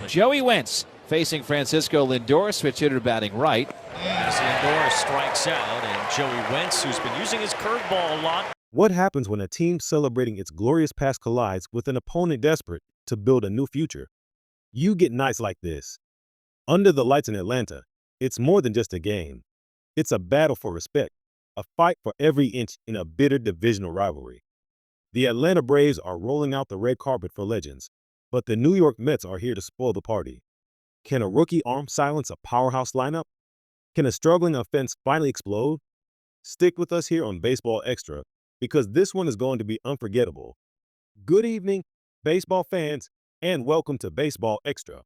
Joey Wentz facing Francisco Lindor, switch hitter batting right. As Lindor strikes out, and Joey Wentz, who's been using his curveball a lot. What happens when a team celebrating its glorious past collides with an opponent desperate to build a new future? You get nights like this. Under the lights in Atlanta, it's more than just a game. It's a battle for respect, a fight for every inch in a bitter divisional rivalry. The Atlanta Braves are rolling out the red carpet for legends, but the New York Mets are here to spoil the party. Can a rookie arm silence a powerhouse lineup? Can a struggling offense finally explode? Stick with us here on Baseball Extra, because this one is going to be unforgettable. Good evening, baseball fans, and welcome to Baseball Extra.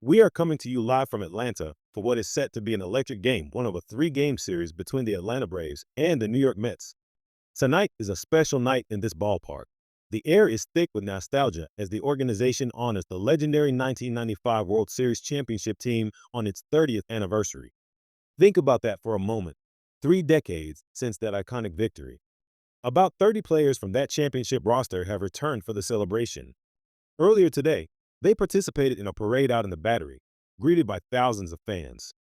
We are coming to you live from Atlanta for what is set to be an electric game, one of a three-game series between the Atlanta Braves and the New York Mets. Tonight is a special night in this ballpark. The air is thick with nostalgia as the organization honors the legendary 1995 World Series championship team on its 30th anniversary. Think about that for a moment. 3 decades since that iconic victory. About 30 players from that championship roster have returned for the celebration. Earlier today, they participated in a parade out in the Battery, greeted by thousands of fans.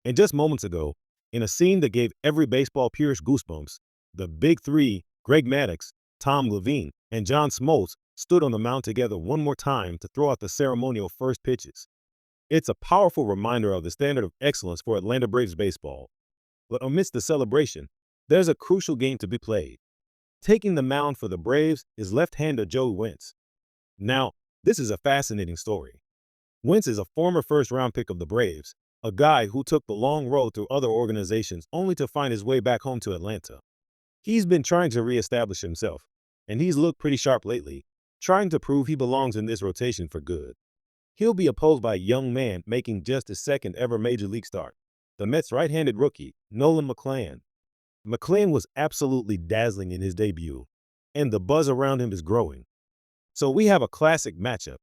And just moments ago, in a scene that gave every baseball purist goosebumps, the Big Three, Greg Maddux, Tom Levine, and John Smoltz stood on the mound together one more time to throw out the ceremonial first pitches. It's a powerful reminder of the standard of excellence for Atlanta Braves baseball. But amidst the celebration, there's a crucial game to be played. Taking the mound for the Braves is left-hander Joey Wentz. Now, this is a fascinating story. Wentz is a former first-round pick of the Braves, a guy who took the long road through other organizations only to find his way back home to Atlanta. He's been trying to reestablish himself, and he's looked pretty sharp lately, trying to prove he belongs in this rotation for good. He'll be opposed by a young man making just his second ever major league start, the Mets' right-handed rookie, Nolan McClain. McClain was absolutely dazzling in his debut, and the buzz around him is growing. So we have a classic matchup,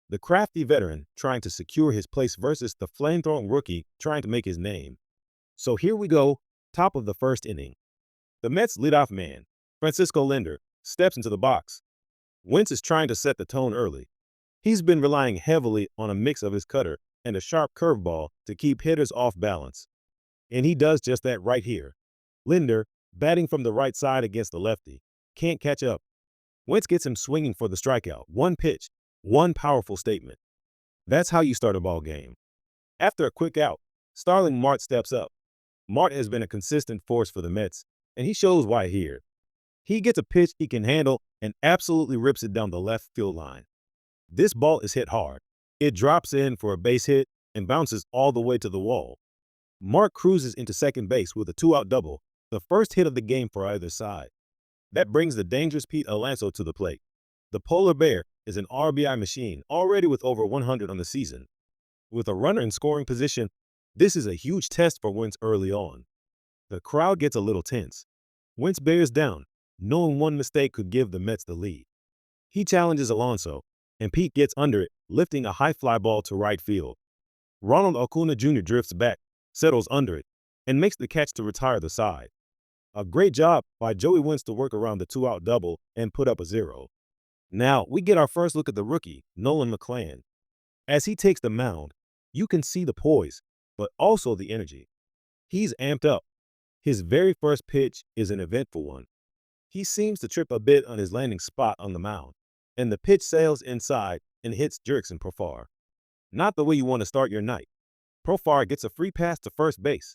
the crafty veteran trying to secure his place versus the flame-throwing rookie trying to make his name. So here we go, top of the first inning. The Mets' leadoff man, Francisco Lindor, steps into the box. Wentz is trying to set the tone early. He's been relying heavily on a mix of his cutter and a sharp curveball to keep hitters off balance. And he does just that right here. Lindor, batting from the right side against the lefty, can't catch up. Wentz gets him swinging for the strikeout. One pitch, one powerful statement. That's how you start a ball game. After a quick out, Starling Marte steps up. Marte has been a consistent force for the Mets, and he shows why here. He gets a pitch he can handle and absolutely rips it down the left field line. This ball is hit hard. It drops in for a base hit and bounces all the way to the wall. Marte cruises into second base with a 2-out double, the first hit of the game for either side. That brings the dangerous Pete Alonso to the plate. The Polar Bear is an RBI machine, already with over 100 on the season. With a runner in scoring position, this is a huge test for Wentz early on. The crowd gets a little tense. Wentz bears down, knowing one mistake could give the Mets the lead. He challenges Alonso, and Pete gets under it, lifting a high fly ball to right field. Ronald Acuna Jr. drifts back, settles under it, and makes the catch to retire the side. A great job by Joey Wentz to work around the 2-out double and put up a 0. Now, we get our first look at the rookie, Nolan McClain. As he takes the mound, you can see the poise, but also the energy. He's amped up. His very first pitch is an eventful one. He seems to trip a bit on his landing spot on the mound, and the pitch sails inside and hits Jurickson Profar. Not the way you want to start your night. Profar gets a free pass to first base.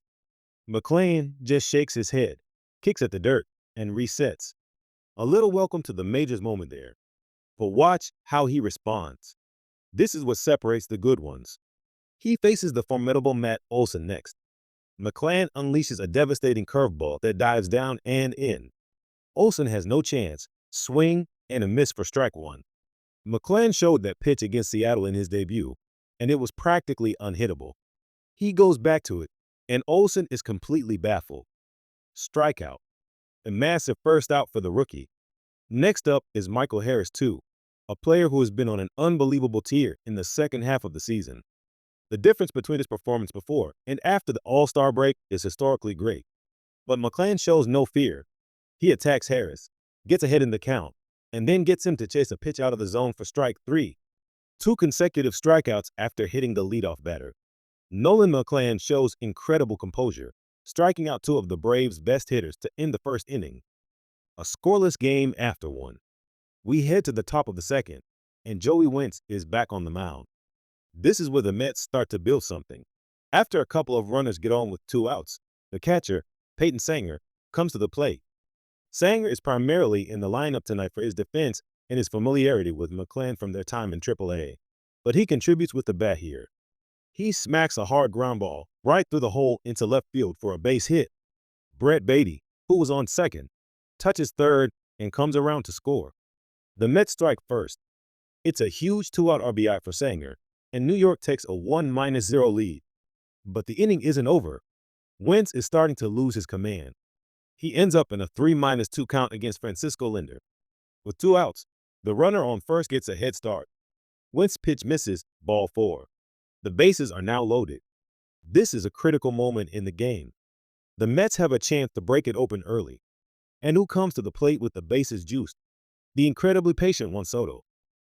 McClain just shakes his head, kicks at the dirt, and resets. A little welcome to the majors moment there. But watch how he responds. This is what separates the good ones. He faces the formidable Matt Olson next. McClain unleashes a devastating curveball that dives down and in. Olson has no chance, swing, and a miss for strike one. McClain showed that pitch against Seattle in his debut, and it was practically unhittable. He goes back to it, and Olson is completely baffled. Strikeout. A massive first out for the rookie. Next up is Michael Harris, too, a player who has been on an unbelievable tear in the second half of the season. The difference between his performance before and after the All-Star break is historically great. But McClain shows no fear. He attacks Harris, gets ahead in the count, and then gets him to chase a pitch out of the zone for strike 3. 2 consecutive strikeouts after hitting the leadoff batter. Nolan McClann shows incredible composure, striking out 2 of the Braves' best hitters to end the first inning. A scoreless game after one. We head to the top of the second, and Joey Wentz is back on the mound. This is where the Mets start to build something. After a couple of runners get on with 2 outs, the catcher, Peyton Sanger, comes to the plate. Sanger is primarily in the lineup tonight for his defense and his familiarity with McClann from their time in AAA, but he contributes with the bat here. He smacks a hard ground ball right through the hole into left field for a base hit. Brett Beatty, who was on second, touches third and comes around to score. The Mets strike first. It's a huge 2-out RBI for Sanger, and New York takes a 1-0 lead. But the inning isn't over. Wentz is starting to lose his command. He ends up in a 3-2 count against Francisco Lindor. With 2 outs, the runner on first gets a head start. Wentz's pitch misses, ball 4. The bases are now loaded. This is a critical moment in the game. The Mets have a chance to break it open early. And who comes to the plate with the bases juiced? The incredibly patient Juan Soto.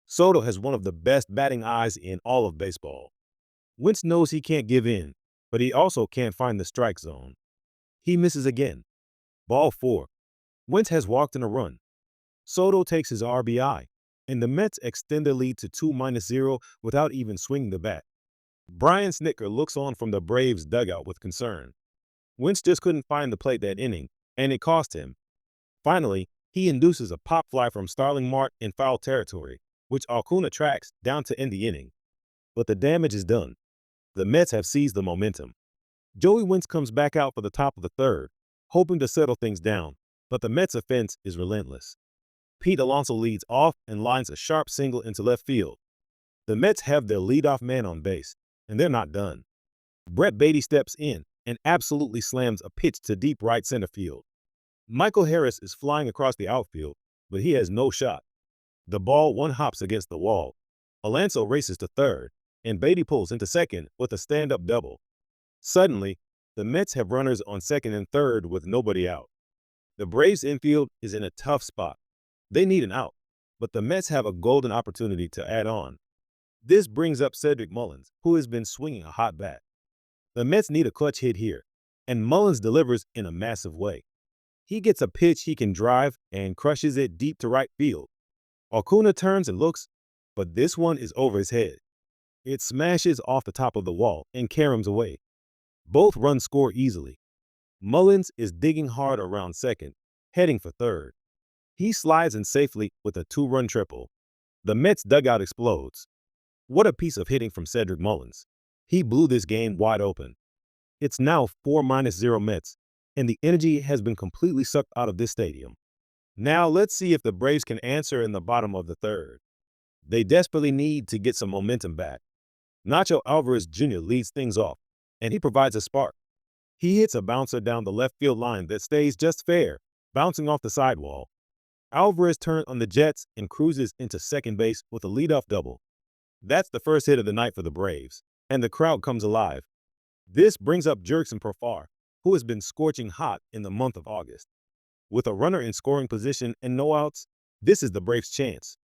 Soto has one of the best batting eyes in all of baseball. Wentz knows he can't give in, but he also can't find the strike zone. He misses again. Ball 4. Wentz has walked in a run. Soto takes his RBI, and the Mets extend their lead to 2-0 without even swinging the bat. Brian Snitker looks on from the Braves' dugout with concern. Wentz just couldn't find the plate that inning, and it cost him. Finally, he induces a pop fly from Starling Marte in foul territory, which Acuna tracks down to end the inning. But the damage is done. The Mets have seized the momentum. Joey Wentz comes back out for the top of the third, hoping to settle things down, but the Mets' offense is relentless. Pete Alonso leads off and lines a sharp single into left field. The Mets have their leadoff man on base, and they're not done. Brett Beatty steps in and absolutely slams a pitch to deep right center field. Michael Harris is flying across the outfield, but he has no shot. The ball one-hops against the wall. Alonso races to third, and Beatty pulls into second with a stand-up double. Suddenly, the Mets have runners on second and third with nobody out. The Braves' infield is in a tough spot. They need an out, but the Mets have a golden opportunity to add on. This brings up Cedric Mullins, who has been swinging a hot bat. The Mets need a clutch hit here, and Mullins delivers in a massive way. He gets a pitch he can drive and crushes it deep to right field. Acuna turns and looks, but this one is over his head. It smashes off the top of the wall and caroms away. Both runs score easily. Mullins is digging hard around second, heading for third. He slides in safely with a 2-run triple. The Mets dugout explodes. What a piece of hitting from Cedric Mullins. He blew this game wide open. It's now 4-0 Mets, and the energy has been completely sucked out of this stadium. Now let's see if the Braves can answer in the bottom of the third. They desperately need to get some momentum back. Nacho Alvarez Jr. leads things off, and he provides a spark. He hits a bouncer down the left field line that stays just fair, bouncing off the sidewall. Alvarez turns on the Jets and cruises into second base with a leadoff double. That's the first hit of the night for the Braves, and the crowd comes alive. This brings up Jurickson Profar, who has been scorching hot in the month of August. With a runner in scoring position and no outs, this is the Braves' chance.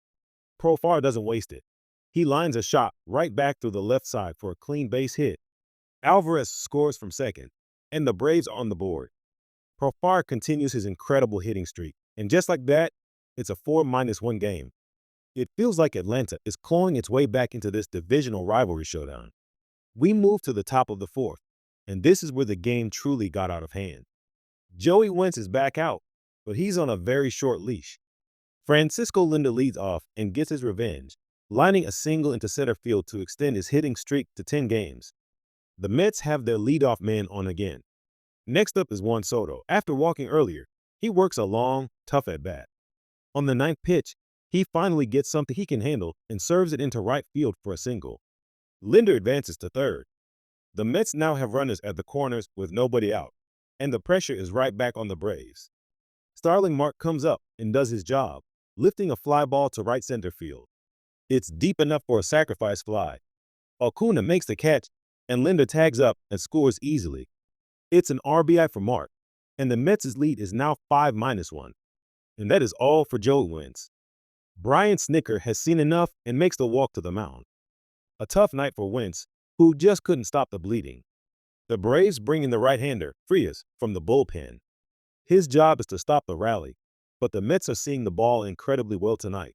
Profar doesn't waste it. He lines a shot right back through the left side for a clean base hit. Alvarez scores from second, and the Braves are on the board. Profar continues his incredible hitting streak, and just like that, it's a 4-1 game. It feels like Atlanta is clawing its way back into this divisional rivalry showdown. We move to the top of the fourth, and this is where the game truly got out of hand. Joey Wentz is back out, but he's on a very short leash. Francisco Lindor leads off and gets his revenge, lining a single into center field to extend his hitting streak to 10 games. The Mets have their leadoff man on again. Next up is Juan Soto. After walking earlier, he works a long, tough at-bat. On the 9th pitch, he finally gets something he can handle and serves it into right field for a single. Lindor advances to third. The Mets now have runners at the corners with nobody out, and the pressure is right back on the Braves. Starling Marte comes up and does his job, lifting a fly ball to right center field. It's deep enough for a sacrifice fly. Acuna makes the catch, and Lindor tags up and scores easily. It's an RBI for Marte, and the Mets' lead is now 5-1. And that is all for Joey Wentz. Brian Snicker has seen enough and makes the walk to the mound. A tough night for Wentz, who just couldn't stop the bleeding. The Braves bring in the right-hander, Frias, from the bullpen. His job is to stop the rally, but the Mets are seeing the ball incredibly well tonight.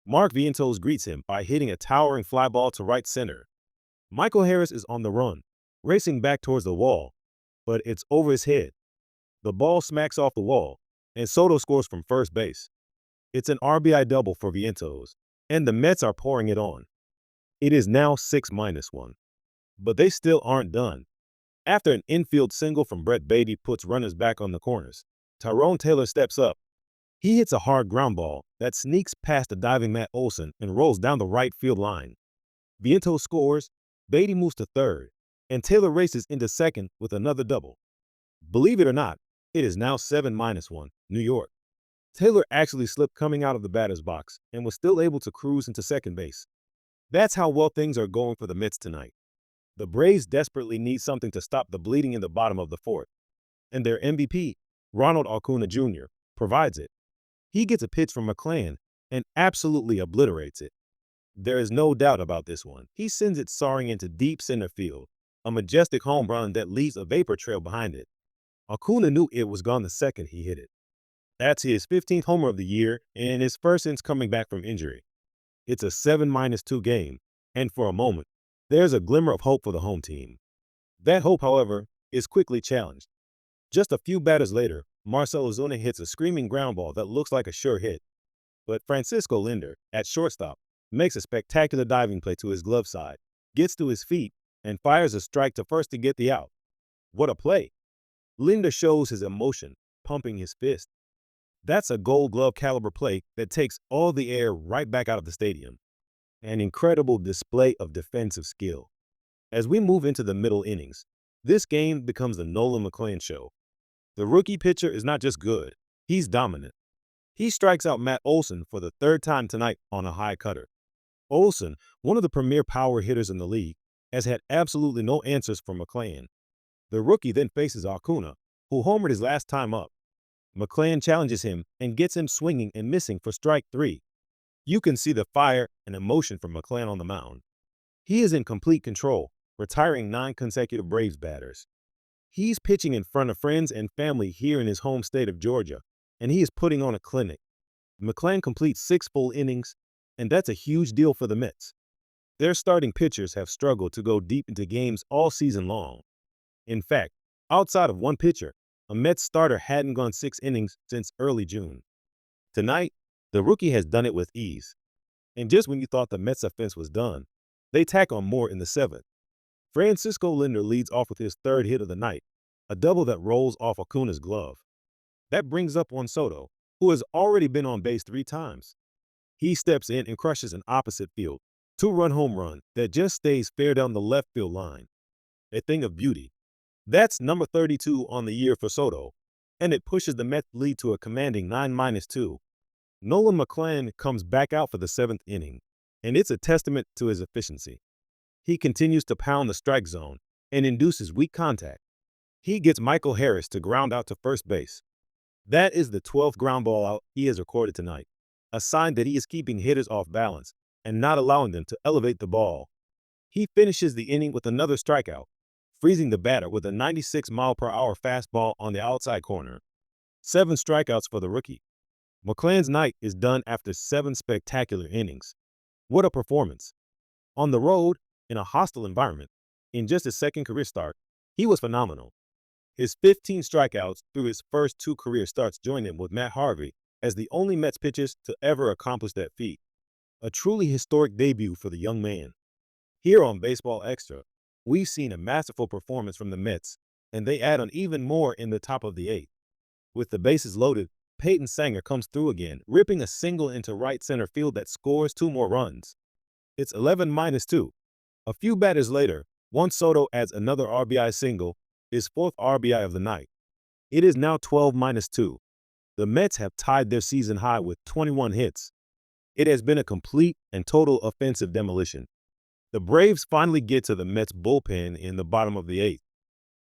Mark Vientos greets him by hitting a towering fly ball to right center. Michael Harris is on the run, racing back towards the wall, but it's over his head. The ball smacks off the wall, and Soto scores from first base. It's an RBI double for Vientos, and the Mets are pouring it on. It is now 6-1. But they still aren't done. After an infield single from Brett Beatty puts runners back on the corners, Tyrone Taylor steps up. He hits a hard ground ball that sneaks past the diving Matt Olson and rolls down the right field line. Vientos scores, Beatty moves to third, and Taylor races into second with another double. Believe it or not, it is now 7-1, New York. Taylor actually slipped coming out of the batter's box and was still able to cruise into second base. That's how well things are going for the Mets tonight. The Braves desperately need something to stop the bleeding in the bottom of the fourth, and their MVP, Ronald Acuna Jr., provides it. He gets a pitch from McClann and absolutely obliterates it. There is no doubt about this one. He sends it soaring into deep center field, a majestic home run that leaves a vapor trail behind it. Acuna knew it was gone the second he hit it. That's his 15th homer of the year and his first since coming back from injury. It's a 7-2 game, and for a moment, there's a glimmer of hope for the home team. That hope, however, is quickly challenged. Just a few batters later, Marcell Ozuna hits a screaming ground ball that looks like a sure hit. But Francisco Lindor, at shortstop, makes a spectacular diving play to his glove side, gets to his feet, and fires a strike to first to get the out. What a play! Lindor shows his emotion, pumping his fist. That's a Gold Glove caliber play that takes all the air right back out of the stadium. An incredible display of defensive skill. As we move into the middle innings, this game becomes the Nolan McClann show. The rookie pitcher is not just good, he's dominant. He strikes out Matt Olson for the third time tonight on a high cutter. Olson, one of the premier power hitters in the league, has had absolutely no answers for McClann. The rookie then faces Acuna, who homered his last time up. McClann challenges him and gets him swinging and missing for strike 3. You can see the fire and emotion from McClann on the mound. He is in complete control, retiring 9 consecutive Braves batters. He's pitching in front of friends and family here in his home state of Georgia, and he is putting on a clinic. McClann completes 6 full innings, and that's a huge deal for the Mets. Their starting pitchers have struggled to go deep into games all season long. In fact, outside of one pitcher, a Mets starter hadn't gone 6 innings since early June. Tonight, the rookie has done it with ease. And just when you thought the Mets offense was done, they tack on more in the 7th. Francisco Lindor leads off with his 3rd hit of the night, a double that rolls off Acuna's glove. That brings up Juan Soto, who has already been on base 3 times. He steps in and crushes an opposite field, 2-run home run that just stays fair down the left field line. A thing of beauty. That's number 32 on the year for Soto, and it pushes the Mets lead to a commanding 9-2. Nolan McClann comes back out for the 7th inning, and it's a testament to his efficiency. He continues to pound the strike zone and induces weak contact. He gets Michael Harris to ground out to first base. That is the 12th ground ball out he has recorded tonight, a sign that he is keeping hitters off balance and not allowing them to elevate the ball. He finishes the inning with another strikeout, freezing the batter with a 96-mile-per-hour fastball on the outside corner. 7 strikeouts for the rookie. McClann's night is done after 7 spectacular innings. What a performance. On the road, in a hostile environment, in just his 2nd career start, he was phenomenal. His 15 strikeouts through his first 2 career starts joined him with Matt Harvey as the only Mets pitchers to ever accomplish that feat. A truly historic debut for the young man. Here on Baseball Extra, we've seen a masterful performance from the Mets, and they add on even more in the top of the 8th. With the bases loaded, Peyton Sanger comes through again, ripping a single into right center field that scores 2 more runs. It's 11-2. A few batters later, Juan Soto adds another RBI single, his 4th RBI of the night. It is now 12-2. The Mets have tied their season high with 21 hits. It has been a complete and total offensive demolition. The Braves finally get to the Mets bullpen in the bottom of the 8th.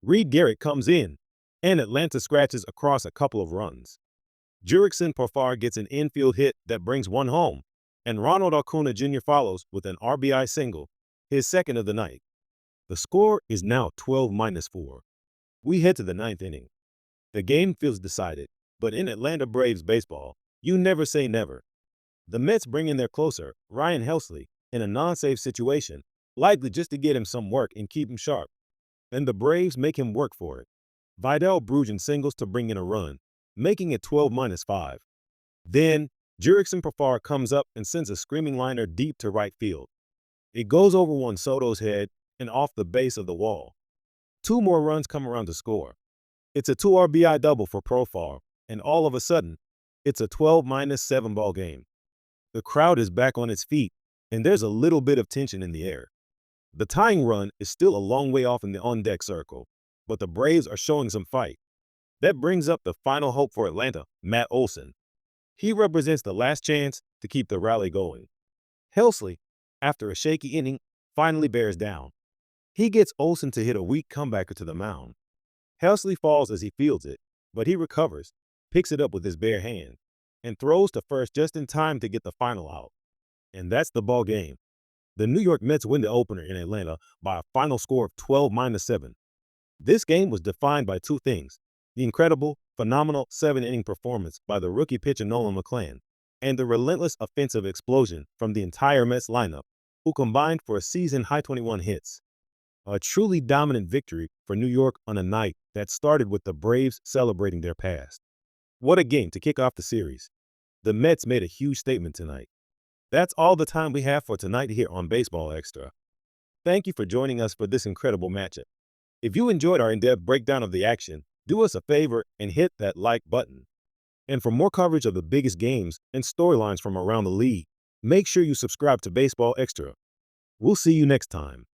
Reed Garrett comes in, and Atlanta scratches across a couple of runs. Jurickson Profar gets an infield hit that brings one home, and Ronald Acuna Jr. follows with an RBI single, his second of the night. The score is now 12-4. We head to the ninth inning. The game feels decided, but in Atlanta Braves baseball, you never say never. The Mets bring in their closer, Ryan Helsley, in a non-save situation, likely just to get him some work and keep him sharp. And the Braves make him work for it. Vidal Bruggen singles to bring in a run, making it 12-5. Then, Jurickson Profar comes up and sends a screaming liner deep to right field. It goes over Juan Soto's head and off the base of the wall. Two more runs come around to score. It's a 2 RBI double for Profar, and all of a sudden, it's a 12-7 ball game. The crowd is back on its feet, and there's a little bit of tension in the air. The tying run is still a long way off in the on-deck circle, but the Braves are showing some fight. That brings up the final hope for Atlanta, Matt Olson. He represents the last chance to keep the rally going. Helsley, after a shaky inning, finally bears down. He gets Olson to hit a weak comebacker to the mound. Helsley falls as he fields it, but he recovers, picks it up with his bare hand, and throws to first just in time to get the final out. And that's the ball game. The New York Mets win the opener in Atlanta by a final score of 12-7. This game was defined by two things: the incredible, phenomenal 7-inning performance by the rookie pitcher Nolan McClain, and the relentless offensive explosion from the entire Mets lineup, who combined for a season-high 21 hits. A truly dominant victory for New York on a night that started with the Braves celebrating their past. What a game to kick off the series. The Mets made a huge statement tonight. That's all the time we have for tonight here on Baseball Extra. Thank you for joining us for this incredible matchup. If you enjoyed our in-depth breakdown of the action, do us a favor and hit that like button. And for more coverage of the biggest games and storylines from around the league, make sure you subscribe to Baseball Extra. We'll see you next time.